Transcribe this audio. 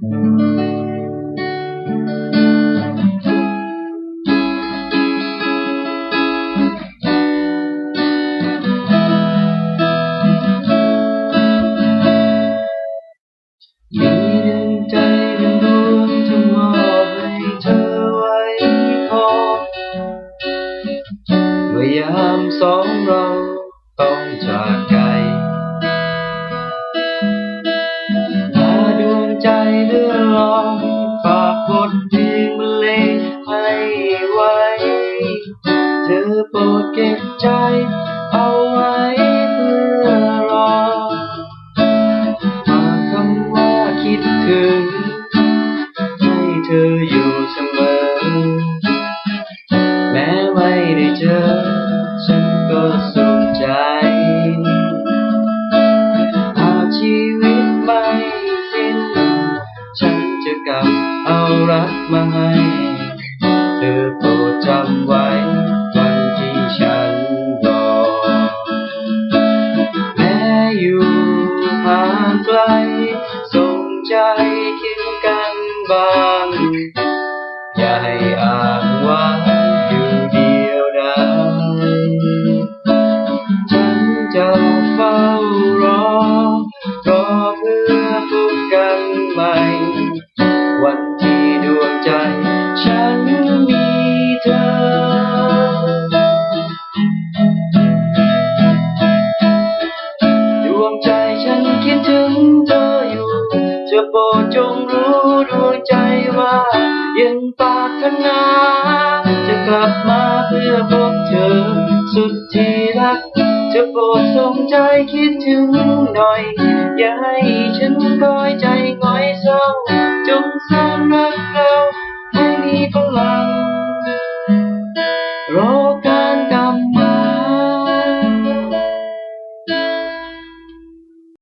มีดวงใจดวงจะมอบให้เธอไว้คอเมื่อยามสองเราต้องจากไกลดวงใจเลื่อนลอยฝากบทเพลงบรรเลงให้ไว้เธอโปรดเก็บใจเอาไว้เพื่อรอฝากคำว่าคิดถึงให้เธออยู่เสมอแม้ไม่ได้เจอฉันก็สุขใจชีวิตไม่สิ้นฉันจะกลับเอารักมาให้เธอโปรดจำไว้วันที่ฉันรอแม้อยู่ห่างไกลส่งใจคิดกันบ้างอย่าให้อ้างว่าอยู่เดียวดายฉันจะเฝ้ารอเพื่อพบกันใหม่วันที่ดวงใจฉันมีเธอดวงใจฉันคิดถึงเธออยู่จะโปรดจงรู้ดวงใจว่ายังปรารถนาจะกลับมาเพื่อพบเธอสุดที่รักจะโปรดส่งใจคิดถึงหน่อยอย่าให้ฉันคอยใจง่อยเศร้าจงสร้างรัก